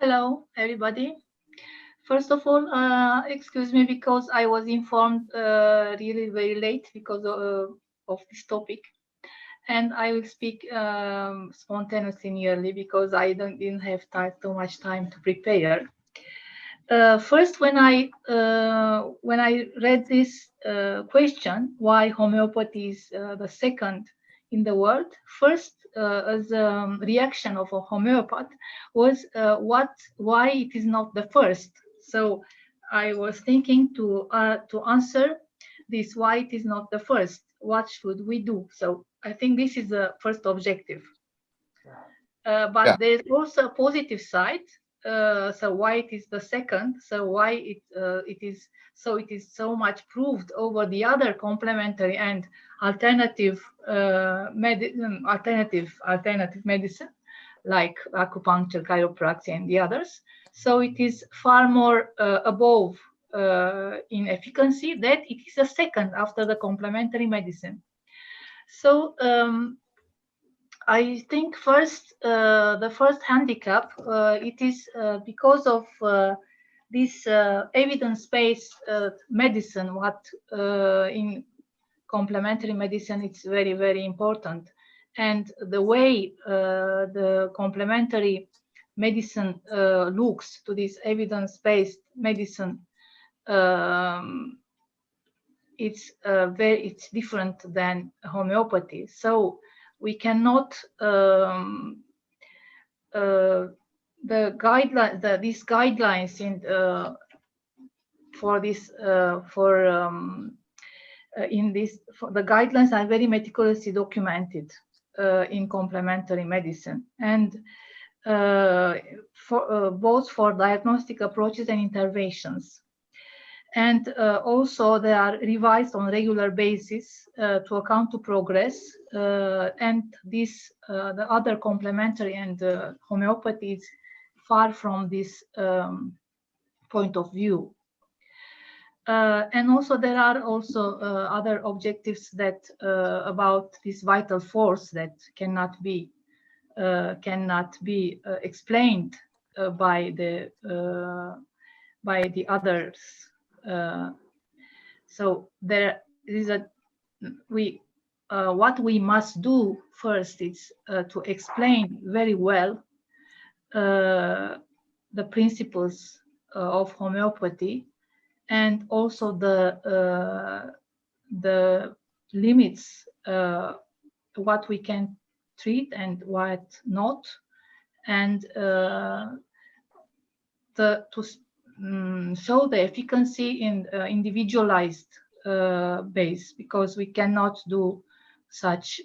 Hello, everybody. First of all, excuse me because I was informed really very late because of this topic, and I will speak spontaneously nearly because I didn't have too much time to prepare. First, when I read this question, why homeopathy is the second in the world, first as a reaction of a homeopath was why it is not the first. So I was thinking to answer this why it is not the first. What should we do? So I think this is the first objective. Yeah, But there's also a positive side. So why it is the second? So why it is so much proved over the other complementary and alternative alternative medicine like acupuncture, chiropractic, and the others. So it is far more above in efficacy that it is a second after the complementary medicine. So I think the first handicap, it is because of this evidence-based medicine. What in complementary medicine, it's very, very important, and the way the complementary medicine looks to this evidence-based medicine, um, it's different than homeopathy. So we cannot uh, these guidelines for this for in this for the guidelines are very meticulously documented in complementary medicine, and for both for diagnostic approaches and interventions. And also they are revised on a regular basis to account to progress, and this the other complementary and homeopathy is far from this point of view. And also there are also other objectives that about this vital force that cannot be explained by the others. Uh, so there is a we what we must do first is to explain very well the principles of homeopathy, and also the limits, what we can treat and what not, and to show the efficacy in individualized base, because we cannot do such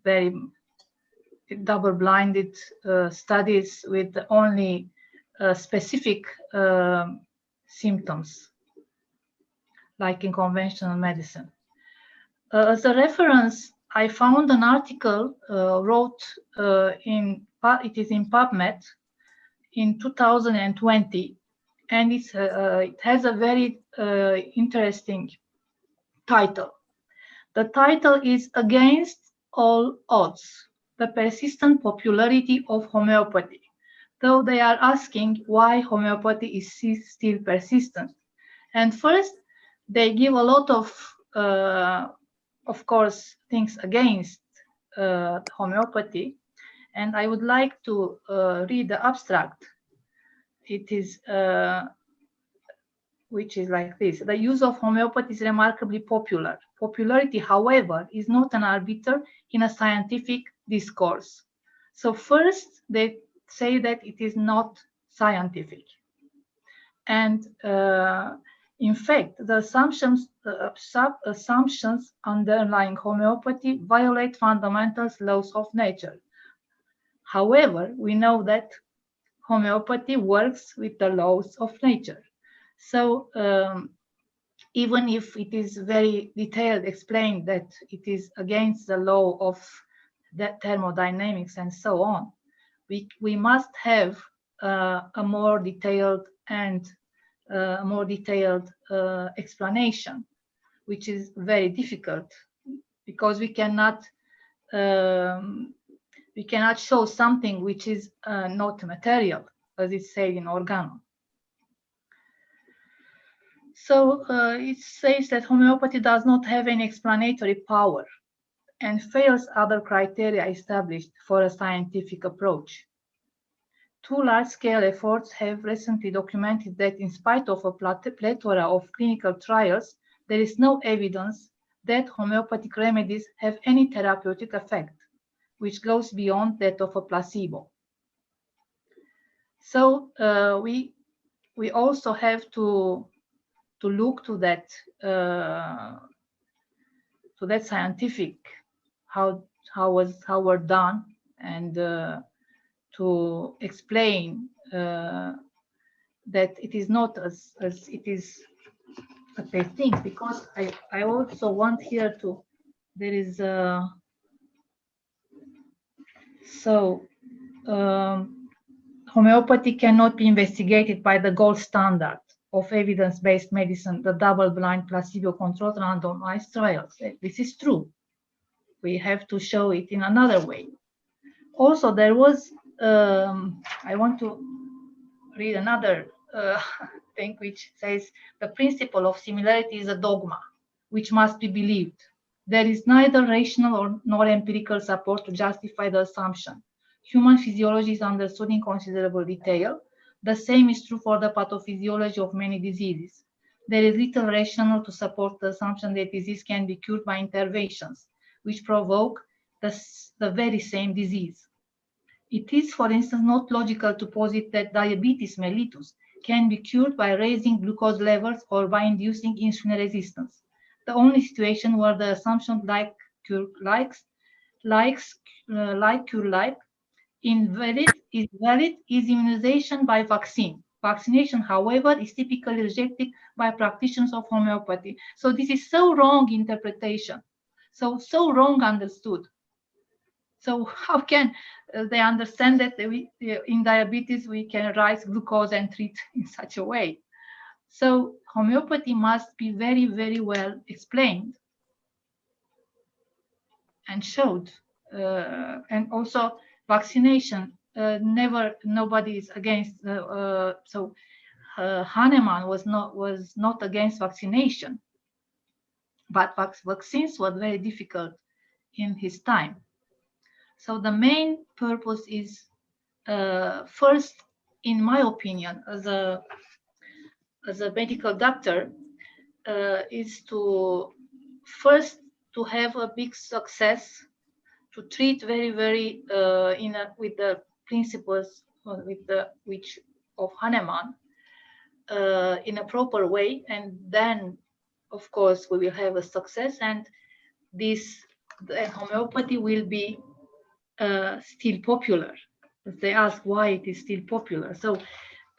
very double-blinded studies with only specific symptoms, like in conventional medicine. As a reference, I found an article wrote it is in PubMed in 2020, and it has a very interesting title. The title is "Against All Odds: The Persistent Popularity of Homeopathy." Though they are asking why homeopathy is still persistent. And first, they give a lot of course, things against homeopathy. And I would like to read the abstract. It is, which is like this: the use of homeopathy is remarkably popular. Popularity, however, is not an arbiter in a scientific discourse. So first, they say that it is not scientific. And in fact, the assumptions underlying homeopathy violate fundamental laws of nature. However, we know that homeopathy works with the laws of nature. So even if it is very detailed, explained that it is against the law of the thermodynamics and so on, we must have a more detailed explanation, which is very difficult because we cannot We cannot show something which is not material, as it said in Organon. So it says that homeopathy does not have any explanatory power and fails other criteria established for a scientific approach. Two large-scale efforts have recently documented that in spite of a plethora of clinical trials, there is no evidence that homeopathic remedies have any therapeutic effect, which goes beyond that of a placebo. So we also have to look to that scientific how were done, and to explain that it is not as it is as they think, because I also want here to there is homeopathy cannot be investigated by the gold standard of evidence-based medicine, the double-blind placebo-controlled randomized trials. This is true. We have to show it in another way. Also, there was, I want to read another thing which says, the principle of similarity is a dogma which must be believed. There is neither rational nor empirical support to justify the assumption. Human physiology is understood in considerable detail. The same is true for the pathophysiology of many diseases. There is little rationale to support the assumption that disease can be cured by interventions which provoke the very same disease. It is, for instance, not logical to posit that diabetes mellitus can be cured by raising glucose levels or by inducing insulin resistance. The only situation where the assumption like cure like is valid is immunization by vaccine. Vaccination, however, is typically rejected by practitioners of homeopathy. So this is so wrong interpretation, so wrong understood. So how can they understand that in diabetes we can raise glucose and treat in such a way? So homeopathy must be very, very well explained and showed, and also vaccination. Nobody is against. Hahnemann was not against vaccination, but vaccines were very difficult in his time. So the main purpose is, first, in my opinion, as a medical doctor, is to first to have a big success, to treat very, very with the principles which of Hahnemann in a proper way, and then of course we will have a success, and the homeopathy will be still popular. They ask why it is still popular. So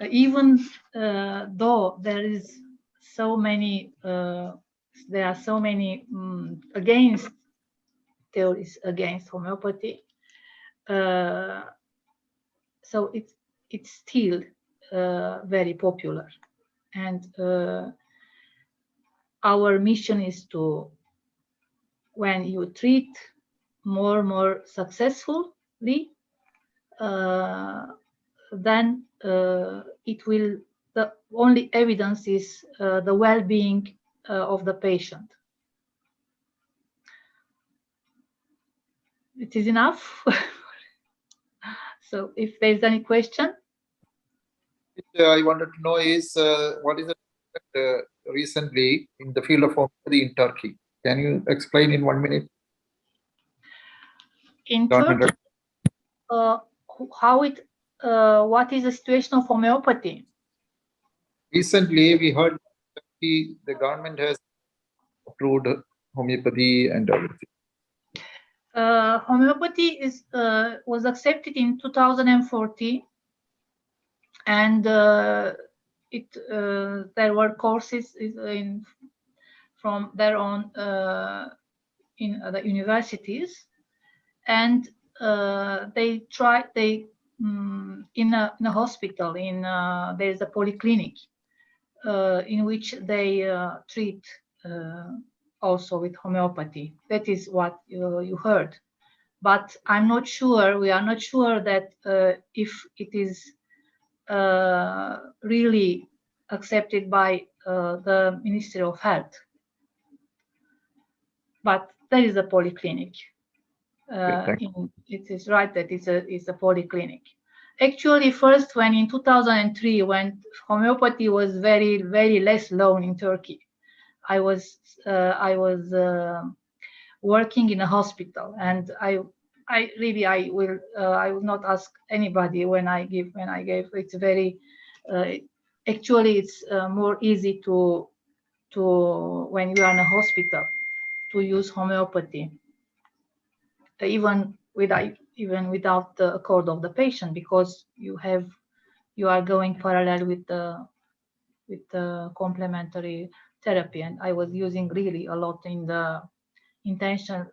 even though there is so many there are so many against theories against homeopathy, so it's still very popular, and our mission is to, when you treat more successfully, then it will, the only evidence is the well-being of the patient. It is enough. So if there's any question. I wanted to know is what is the recently in the field of homeopathy in Turkey? Can you explain in 1 minute? In Turkey, what is the situation of homeopathy? Recently, we heard Turkey, the government has approved homeopathy and everything. Homeopathy was accepted in 2014, and there were courses from there on in the universities, and they in a hospital, there's a polyclinic in which they treat also with homeopathy. That is what you heard. but I'm not sure, we are not sure that if it is really accepted by the Ministry of Health. But there is a polyclinic. It is right that it's a polyclinic. Actually, first, when in 2003, when homeopathy was very, very less known in Turkey, I was working in a hospital, and I will not ask anybody when I gave. It's very actually it's more easy to when you are in a hospital to use homeopathy, even without the accord of the patient, because you are going parallel with the complementary therapy. And I was using really a lot in the intensive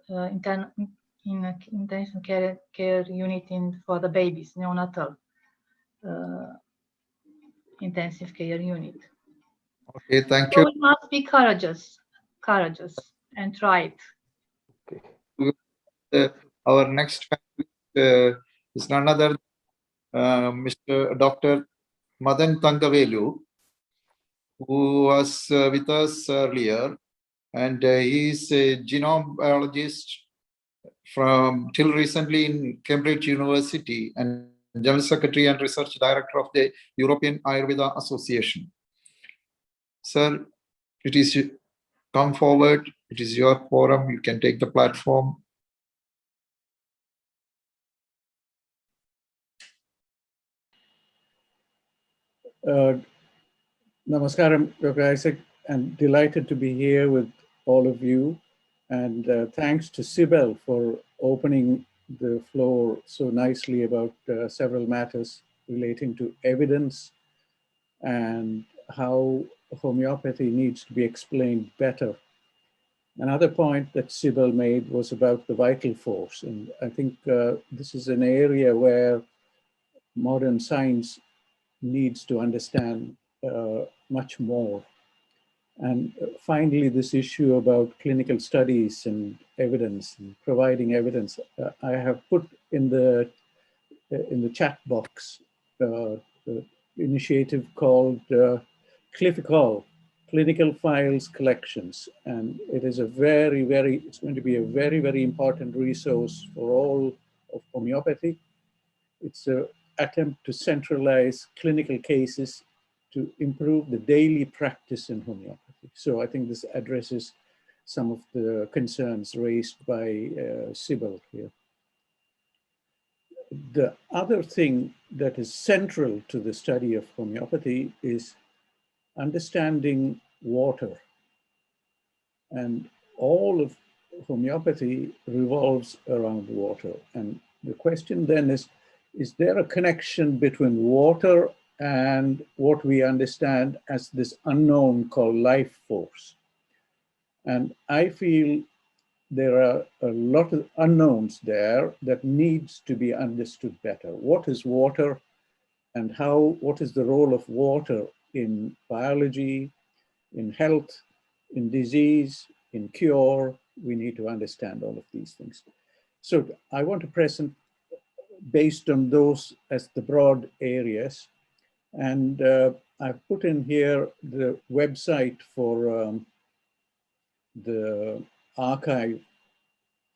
care unit for the babies, neonatal intensive care unit. Okay, thank So you. we must be courageous and try it. Our next is none other Mr. Dr. Madan Thangavelu, who was with us earlier, and he is a genome biologist from till recently in Cambridge University and General Secretary and Research Director of the European Ayurveda Association. Sir, it is come forward. It is your forum. You can take the platform. Namaskaram, Dr. Isaac. I'm delighted to be here with all of you. And thanks to Sibel for opening the floor so nicely about several matters relating to evidence and how homeopathy needs to be explained better. Another point that Sibel made was about the vital force. And I think this is an area where modern science needs to understand much more. And finally, this issue about clinical studies and evidence and providing evidence, I have put in the chat box the initiative called CLIFICOL, Clinical Files Collections. And it is it's going to be a very, very important resource for all of homeopathy. It's an attempt to centralize clinical cases to improve the daily practice in homeopathy. So I think this addresses some of the concerns raised by Sibel here. The other thing that is central to the study of homeopathy is understanding water. And all of homeopathy revolves around water. And the question then is there a connection between water and what we understand as this unknown called life force? And I feel there are a lot of unknowns there that needs to be understood better. What is water, and what is the role of water in biology, in health, in disease, in cure? We need to understand all of these things. So I want to present based on those as the broad areas. And I've put in here the website for the archive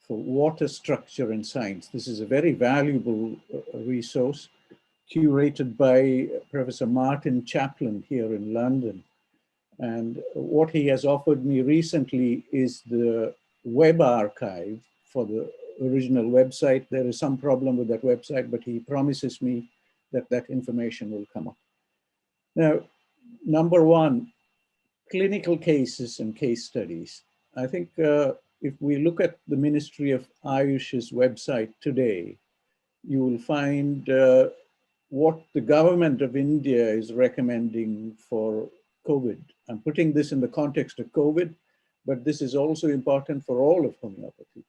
for water structure and science. This is a very valuable resource curated by Professor Martin Chaplin here in London. And what he has offered me recently is the web archive for the original website. There is some problem with that website, but he promises me that that information will come up. Now, number one, clinical cases and case studies. I think if we look at the Ministry of Ayush's website today, you will find what the government of India is recommending for COVID. I'm putting this in the context of COVID, but this is also important for all of homeopathy.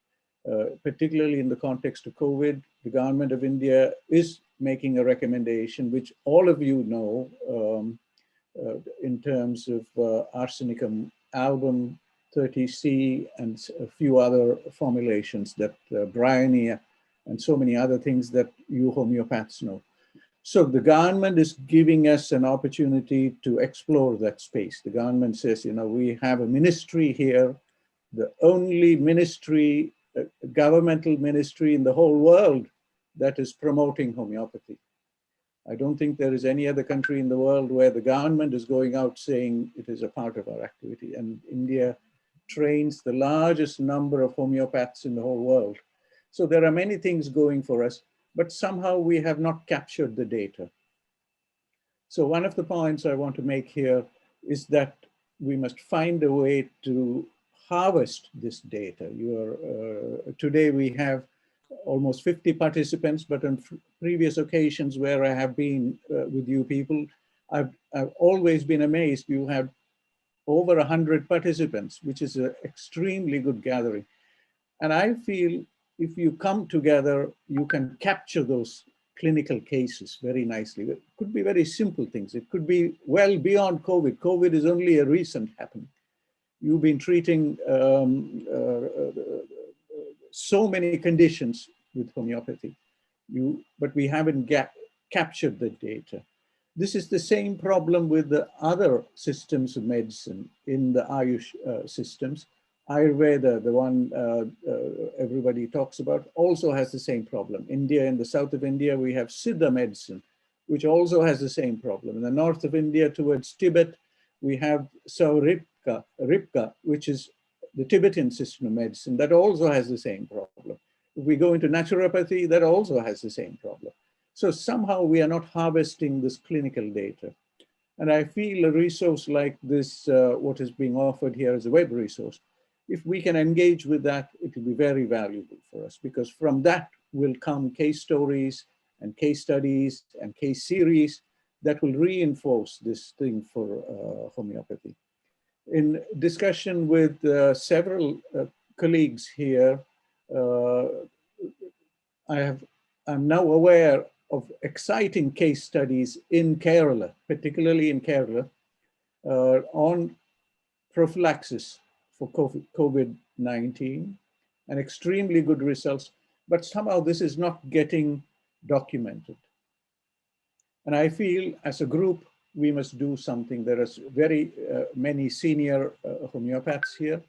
Particularly in the context of COVID, the government of India is making a recommendation, which all of you know, in terms of arsenicum album 30C and a few other formulations that Bryony and so many other things that you homeopaths know. So the government is giving us an opportunity to explore that space. The government says, you know, we have a ministry here, the only ministry, governmental ministry in the whole world that is promoting homeopathy. I don't think there is any other country in the world where the government is going out saying it is a part of our activity. And India trains the largest number of homeopaths in the whole world. So there are many things going for us, but somehow we have not captured the data. So one of the points I want to make here is that we must find a way to harvest this data. Today we have almost 50 participants, but on previous occasions where I have been with you people, I've always been amazed. You have over 100 participants, which is an extremely good gathering. And I feel if you come together, you can capture those clinical cases very nicely. It could be very simple things. It could be well beyond COVID. COVID is only a recent happening. You've been treating so many conditions with homeopathy, but we haven't captured the data. This is the same problem with the other systems of medicine in the Ayush systems. Ayurveda, the one everybody talks about, also has the same problem. India, in the south of India, we have Siddha medicine, which also has the same problem. In the north of India, towards Tibet, we have Ripka, which is the Tibetan system of medicine, that also has the same problem. If we go into naturopathy, that also has the same problem. So somehow we are not harvesting this clinical data. And I feel a resource like this, what is being offered here as a web resource, if we can engage with that, it will be very valuable for us, because from that will come case stories and case studies and case series that will reinforce this thing for homeopathy. In discussion with several colleagues here, I'm now aware of exciting case studies in Kerala, particularly in Kerala, on prophylaxis for COVID-19, and extremely good results, but somehow this is not getting documented. And I feel as a group, we must do something. There are very many senior homeopaths here,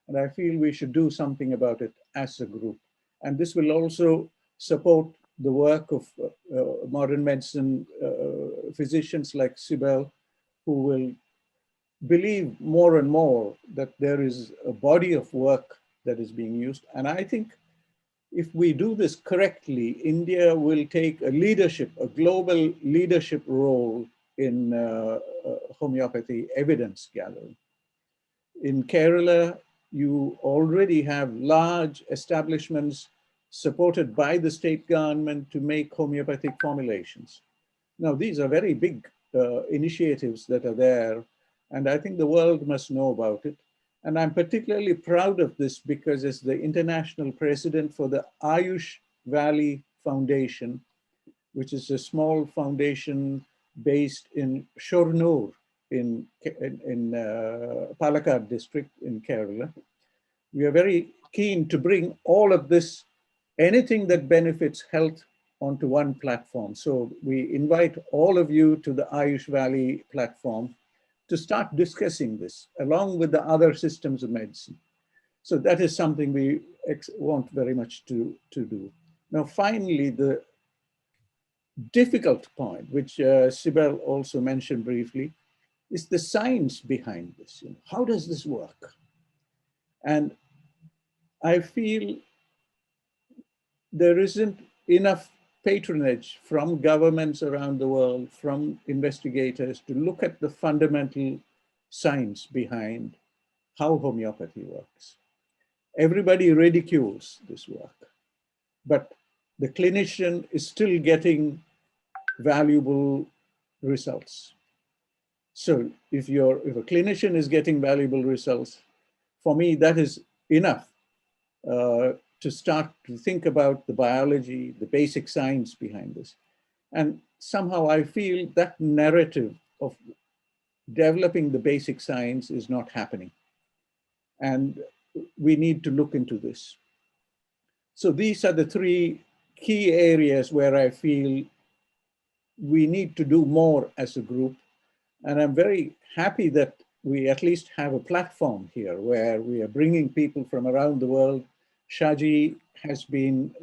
and I feel we should do something about it as a group. And this will also support the work of modern medicine physicians like Sibel, who will believe more and more that there is a body of work that is being used. And I think if we do this correctly, India will take a leadership, a global leadership role in homeopathy evidence gathering. In Kerala, you already have large establishments supported by the state government to make homeopathic formulations. Now, these are very big initiatives that are there, and I think the world must know about it. And I'm particularly proud of this because as the international president for the Ayush Valley Foundation, which is a small foundation based in Shornur in Palakkad district in Kerala, we are very keen to bring all of this, anything that benefits health, onto one platform. So we invite all of you to the Ayush Valley platform to start discussing this along with the other systems of medicine. So that is something we want very much to do. Now, finally, the difficult point, which Sibel also mentioned briefly, is the science behind this. How does this work? And I feel there isn't enough patronage from governments around the world, from investigators, to look at the fundamental science behind how homeopathy works. Everybody ridicules this work, but the clinician is still getting valuable results. So if a clinician is getting valuable results, for me, that is enough to start to think about the biology, the basic science behind this. And somehow I feel that narrative of developing the basic science is not happening. And we need to look into this. So these are the three key areas where I feel we need to do more as a group. And I'm very happy that we at least have a platform here where we are bringing people from around the world. Shaji has been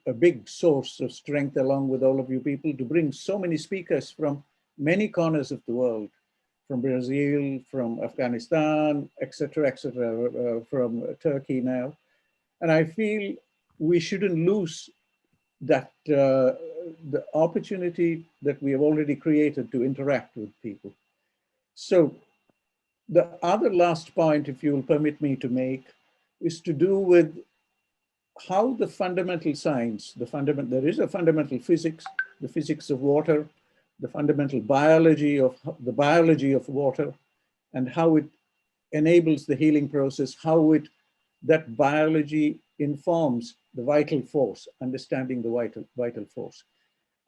a big source of strength along with all of you people to bring so many speakers from many corners of the world, from Brazil, from Afghanistan, etc., from Turkey now. And I feel we shouldn't lose that the opportunity that we have already created to interact with people. So the other last point, if you will permit me to make, is to do with how the fundamental science, there is a fundamental physics, the physics of water, the fundamental biology of water, and how it enables the healing process, how that biology informs the vital force, understanding the vital force.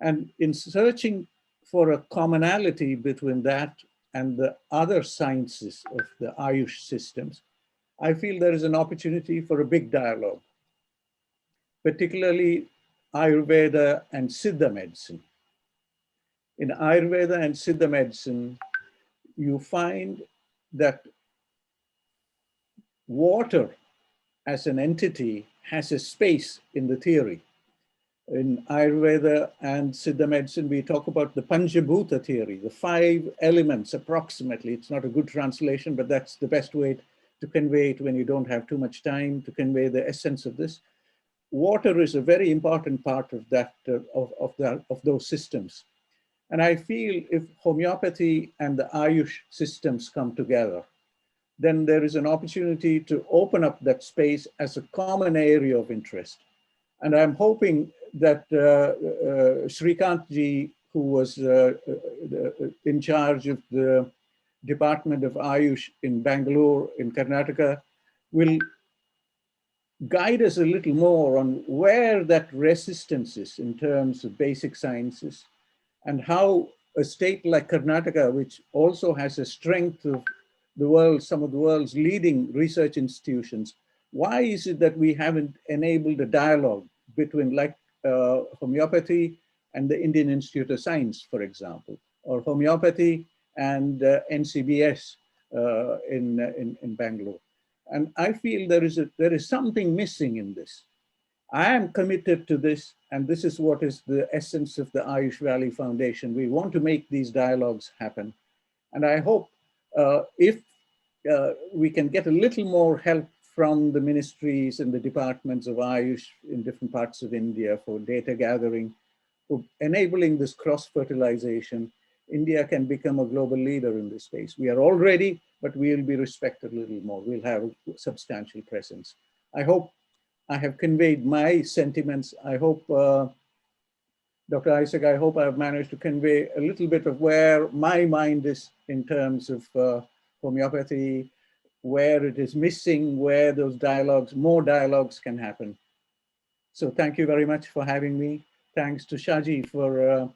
And in searching for a commonality between that and the other sciences of the Ayush systems, I feel there is an opportunity for a big dialogue, particularly Ayurveda and Siddha medicine. In Ayurveda and Siddha medicine, you find that water as an entity has a space in the theory. In Ayurveda and Siddha medicine, we talk about the Panchabhuta theory, the 5 elements approximately. It's not a good translation, but that's the best way to convey it when you don't have too much time to convey the essence of this. Water is a very important part of that, of those systems. And I feel if homeopathy and the Ayush systems come together, then there is an opportunity to open up that space as a common area of interest. And I'm hoping that Shrikant ji, who was in charge of the Department of Ayush in Bangalore, in Karnataka, will guide us a little more on where that resistance is in terms of basic sciences, and how a state like Karnataka, which also has a strength of the world, some of the world's leading research institutions, why is it that we haven't enabled a dialogue between homeopathy and the Indian Institute of Science, for example, or homeopathy and NCBS in Bangalore? And I feel there is something missing in this. I am committed to this, and this is what is the essence of the Ayush Valley Foundation. We want to make these dialogues happen. And I hope if we can get a little more help from the ministries and the departments of Ayush in different parts of India for data gathering, for enabling this cross-fertilization, India can become a global leader in this space. We are already, but we will be respected a little more. We'll have a substantial presence. I hope I have conveyed my sentiments. I hope, Dr. Isaac, I hope I've managed to convey a little bit of where my mind is in terms of homeopathy, where it is missing, where those dialogues, more dialogues can happen. So thank you very much for having me. Thanks to Shaji for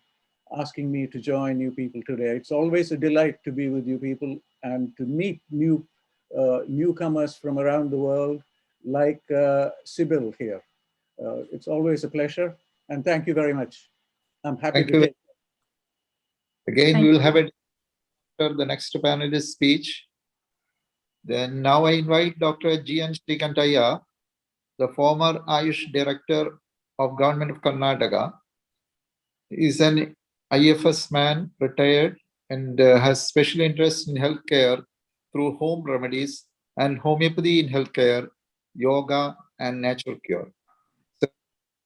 asking me to join you people today. It's always a delight to be with you people and to meet newcomers from around the world, like Sybil here. It's always a pleasure, and thank you very much. I'm happy to take. Again, we will have it after the next panelist speech. Then now I invite Dr. G.N. Srikantaiah, the former Ayush Director of Government of Karnataka. He is an IFS man, retired, and has special interest in healthcare through home remedies and homeopathy in healthcare, yoga, and natural cure. So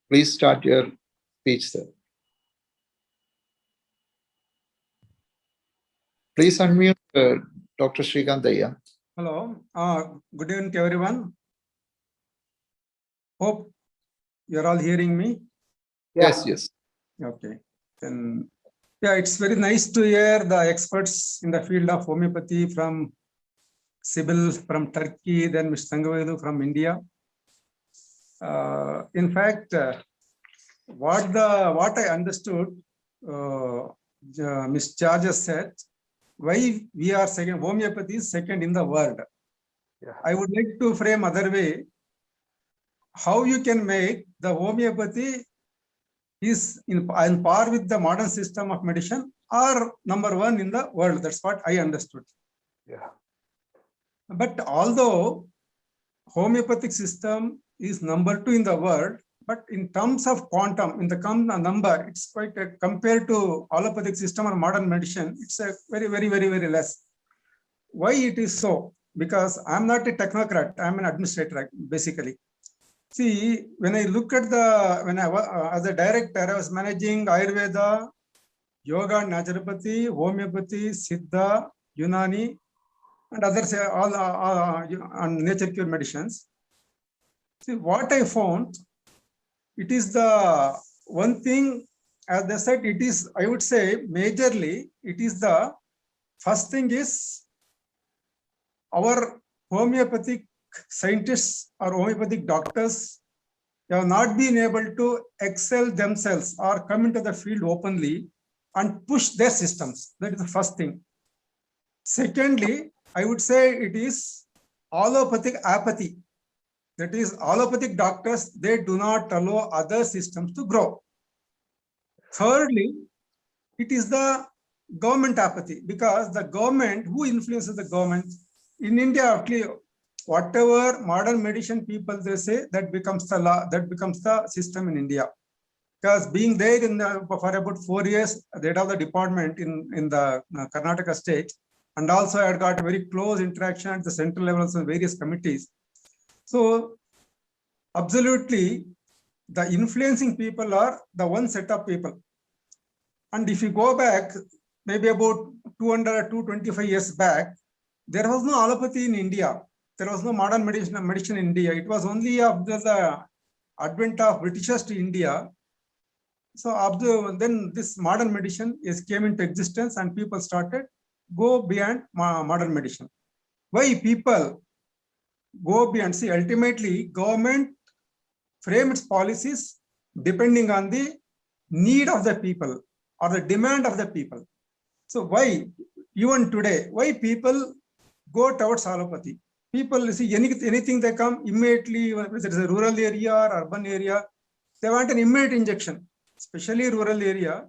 please start your speech, sir. Please unmute Dr. Srikantaiah. Hello, good evening to everyone. Hope you're all hearing me. Yes, yes. Okay, then yeah, it's very nice to hear the experts in the field of homeopathy from Sybil from Turkey, then Mr. Thangavelu from India. In fact, what I understood, Ms. Charges said, why we are second, homeopathy is second in the world. Yeah. I would like to frame other way, how you can make the homeopathy is on par with the modern system of medicine or number one in the world. That's what I understood. Yeah. But although homeopathic system is number 2 in the world, but in terms of quantum, in the number, it's quite compared to allopathic system or modern medicine, it's a very less. Why it is so? Because I'm not a technocrat, I'm an administrator basically. See, when I look at as a director, I was managing Ayurveda, Yoga, Naturopathy, Homeopathy, Siddha, Unani, and others, all nature cure medicines. See, what I found, it is the one thing, as they said, it is, I would say, majorly, it is the first thing is our homeopathic scientists or homeopathic doctors have not been able to excel themselves or come into the field openly and push their systems. That is the first thing. Secondly, I would say it is allopathic apathy. That is, allopathic doctors, they do not allow other systems to grow. Thirdly, it is the government apathy, because the government, who influences the government? In India, actually, whatever modern medicine people they say, that becomes the law, that becomes the system in India. Because being there for about 4 years, the head of the department in the Karnataka state, and also I had got a very close interaction at the central levels of various committees. So absolutely, the influencing people are the one set of people. And if you go back, maybe about 200 or 225 years back, there was no allopathy in India. There was no modern medicine in India. It was only after the advent of Britishers to India. So then this modern medicine came into existence and people started go beyond modern medicine. Why people go beyond? See, ultimately, government frame its policies depending on the need of the people or the demand of the people. So why, even today, why people go towards allopathy? People see anything they come immediately, whether it's a rural area or urban area, they want an immediate injection, especially rural area.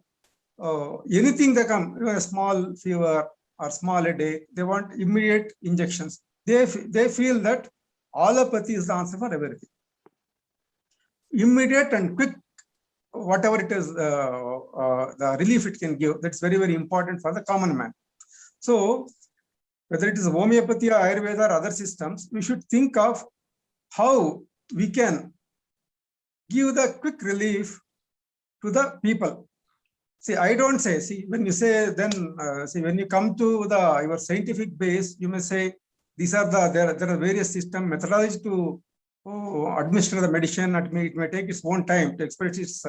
Anything they come, even a small fever or small headache, they want immediate injections. They feel that allopathy is the answer for everything. Immediate and quick, whatever it is, the relief it can give, that's very important for the common man. So whether it is homeopathy or Ayurveda or other systems, we should think of how we can give the quick relief to the people. See, I don't say, see, when you say, then, see, when you come to your scientific base, you may say, these are there are various system methodologies to administer the medicine. It may take its own time to express its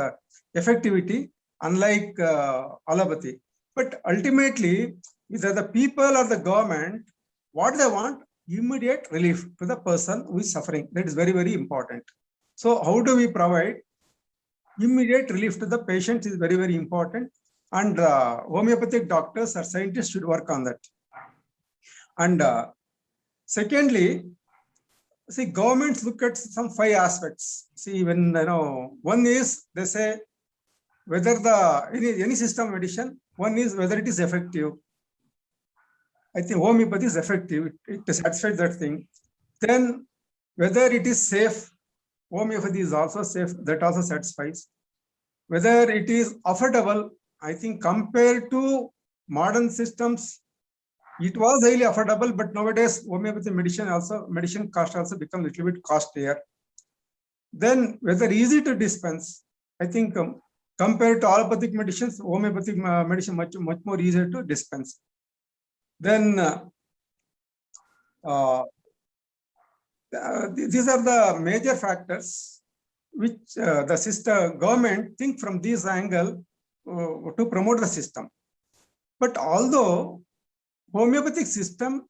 effectivity, unlike allopathy. But ultimately, either the people or the government, what they want, immediate relief to the person who is suffering. That is very important. So how do we provide immediate relief to the patient is very important. And homeopathic doctors or scientists should work on that. And secondly, see, governments look at some 5 aspects. See, when one is, they say whether any system medicine, one is whether it is effective. I think homeopathy is effective, it satisfies that thing. Then whether it is safe, homeopathy is also safe, that also satisfies. Whether it is affordable, I think compared to modern systems, it was highly affordable, but nowadays homeopathy medicine cost also become a little bit costlier. Then whether easy to dispense, I think compared to allopathic medicines, homeopathic medicine much more easier to dispense. Then these are the major factors which the government think from this angle to promote the system. But although homeopathic system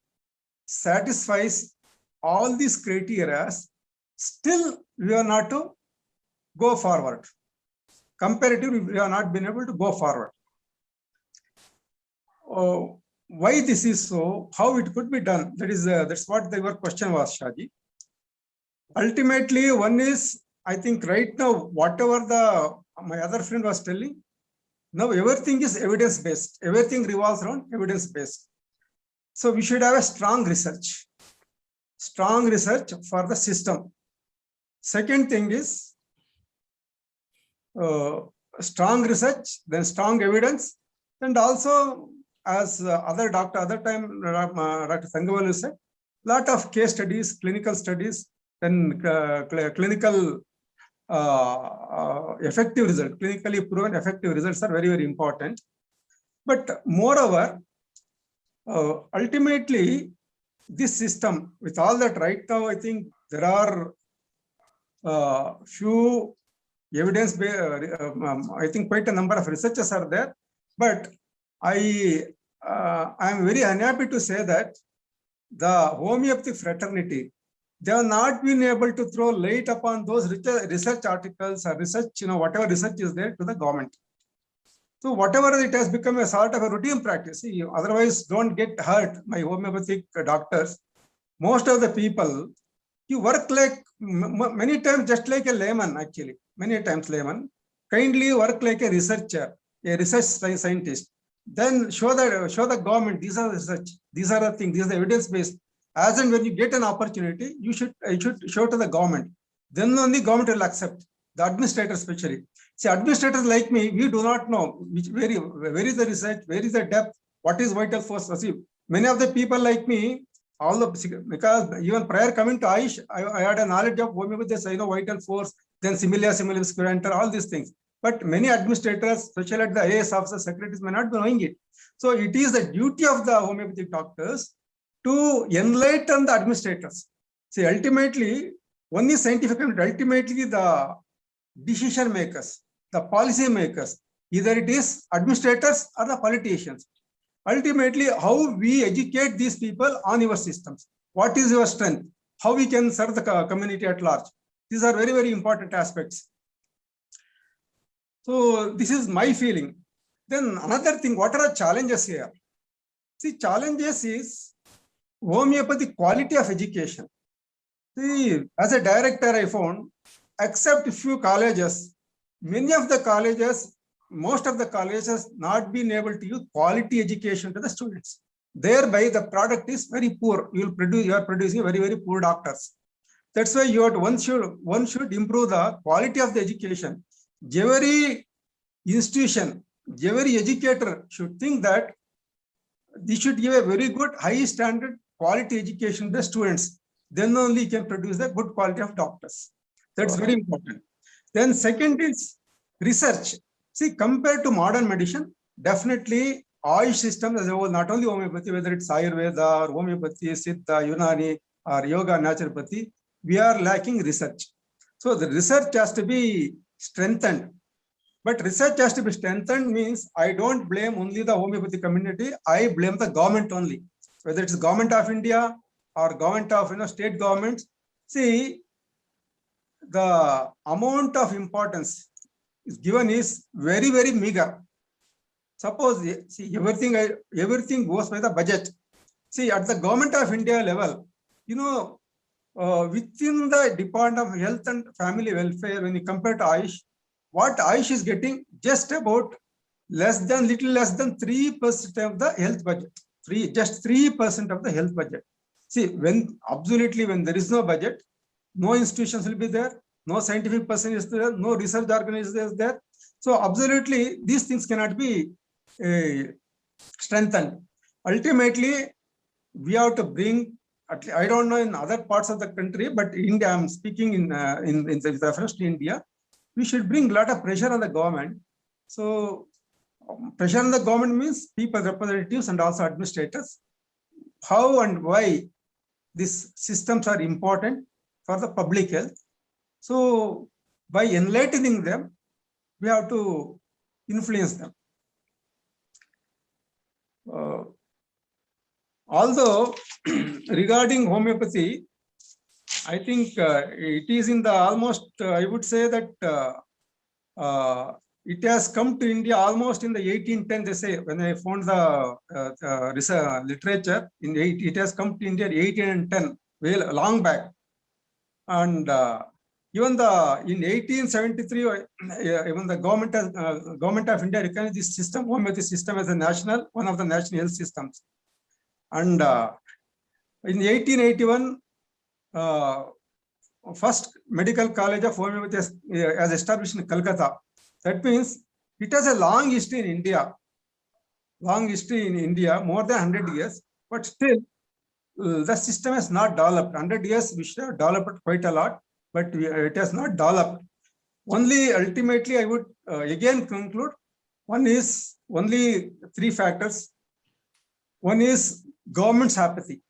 satisfies all these criteria, still we are not to go forward. Comparatively, we have not been able to go forward. Why this is so? How it could be done? That's what your question was, Shaji. Ultimately, one is, I think right now, whatever the my other friend was telling, now everything is evidence-based. Everything revolves around evidence-based. So we should have a strong research for the system. Second thing is strong research, then strong evidence, and also as other time Dr. Thangavelu said, lot of case studies, clinical studies, then clinical effective result, clinically proven effective results are very, very important. But moreover, ultimately, this system, with all that right now, I think there are few evidence, I think quite a number of researchers are there, but I am very unhappy to say that the homeopathic fraternity, they have not been able to throw light upon those research articles or research, whatever research is there to the government. So whatever it has become a sort of a routine practice, otherwise don't get hurt, my homeopathic doctors. Most of the people, you work like many times just like a layman, actually, many times layman, kindly work like a researcher, a research scientist. Then show the government, these are the research, these are the things, these are the evidence-based. As and when you get an opportunity, you should show to the government. Then only government will accept, the administrator especially. See, administrators like me, we do not know where is the research, where is the depth, what is vital force. See, many of the people like me, because even prior coming to Ayush, I had a knowledge of homeopathy, I know vital force, then similar square, all these things. But many administrators, especially at the IAS officers, secretaries, may not be knowing it. So it is the duty of the homeopathic doctors to enlighten the administrators. See, ultimately, one is scientific, ultimately the decision makers, the policy makers, either it is administrators or the politicians. Ultimately, how we educate these people on your systems. What is your strength? How we can serve the community at large. These are very, very important aspects. So this is my feeling. Then another thing, what are the challenges here? See, challenges is homeopathy quality of education. See, as a director, I found, except a few colleges, many of the colleges, most of the colleges not been able to use quality education to the students. Thereby, the product is very poor. You are producing very, very poor doctors. That's why one should improve the quality of the education. Every institution, every educator should think that they should give a very good, high standard quality education to the students. Then only can produce the good quality of doctors. That's very important. Then second is research. See, compared to modern medicine, definitely Ayush system as a whole, not only homeopathy, whether it's Ayurveda or homeopathy, Siddha, Unani, or yoga, naturopathy, we are lacking research. So the research has to be strengthened. But research has to be strengthened means I don't blame only the homeopathy community, I blame the government only. Whether it's government of India or government of state governments. See, the amount of importance is given is very, very meager. Suppose, see, everything goes by the budget. See, at the government of India level, within the Department of Health and Family Welfare, when you compare to Ayush, what Ayush is getting just about little less than 3% of the health budget. Just 3% of the health budget. See, when there is no budget, no institutions will be there, no scientific person is there, no research organization is there. So absolutely, these things cannot be strengthened. Ultimately, we have to bring, I don't know in other parts of the country, but India, I'm speaking in the reference to India, we should bring a lot of pressure on the government. So pressure on the government means people, representatives, and also administrators. How and why these systems are important for the public health. So by enlightening them, we have to influence them. Although regarding homeopathy, I think it is in the almost, I would say that it has come to India almost in the 1810, they say, when I found the research literature, it has come to India 1810, well, long back. And Even in 1873, even the government of India recognized this system, homeopathy system, as one of the national health systems. And in 1881, first medical college of homeopathy as established in Calcutta. That means it has a long history in India. Long history in India, more than 100 years, but still the system has not developed. 100 years, we should have developed quite a lot, but it has not developed. Only ultimately, I would again conclude, one is only three factors. One is government's apathy.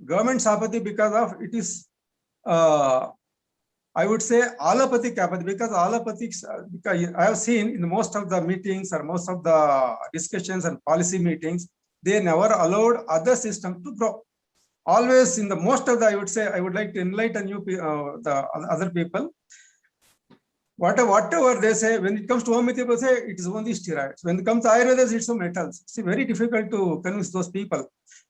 Government's apathy because of it is, I would say, allopathic apathy, because allopathics, because I have seen in most of the meetings or most of the discussions and policy meetings, they never allowed other systems to grow. Always in the most of the, I would say, I would like to enlighten you, the other people. Whatever they say, when it comes to homeopathy, they say it is only steroids. When it comes to Ayurveda, it's some metals. It's very difficult to convince those people.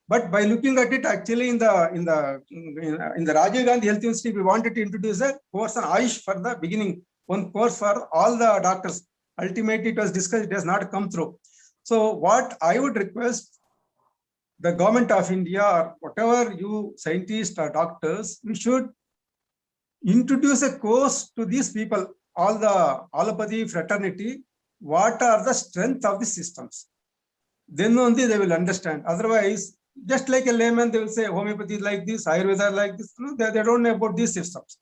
But by looking at it, actually, in the Rajiv Gandhi Health University, we wanted to introduce a course on Ayush for the beginning, one course for all the doctors. Ultimately, it was discussed, it has not come through. So what I would request the government of India, or whatever you scientists or doctors, we should introduce a course to these people, all the allopathy fraternity, what are the strength of the systems. Then only they will understand. Otherwise, just like a layman, they will say homeopathy like this, Ayurveda like this. No, they don't know about these systems.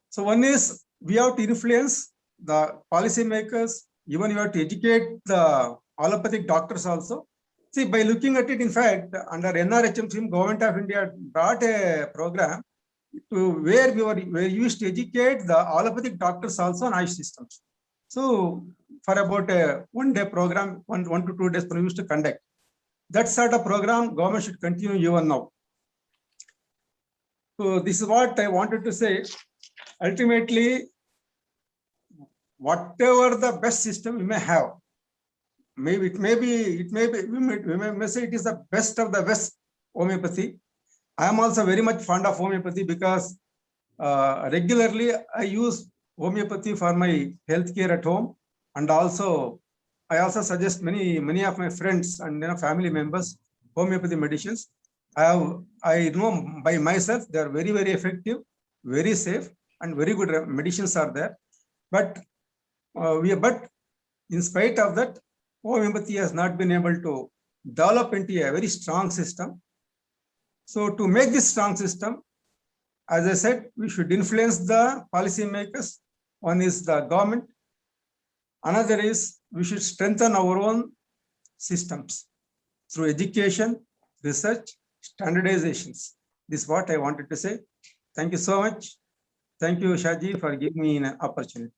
So one is we have to influence the policymakers, even you have to educate the allopathic doctors also. See, by looking at it, in fact, under NRHM scheme, Government of India brought a program to where we used to educate the allopathic doctors also on Ayush systems. So for about a 1-day program, 1 to 2 days, we used to conduct. That sort of program, government should continue even now. So this is what I wanted to say. Ultimately, whatever the best system we may have, maybe we may say it is the best of the best homeopathy. I am also very much fond of homeopathy because regularly I use homeopathy for my healthcare at home, and also I also suggest many of my friends and family members homeopathy medicines. I know by myself they are very, very effective, very safe, and very good medicines are there. But in spite of that, homeopathy has not been able to develop into a very strong system. So to make this strong system, as I said, we should influence the policymakers. One is the government. Another is we should strengthen our own systems through education, research, standardizations. This is what I wanted to say. Thank you so much. Thank you, Shaji, for giving me an opportunity.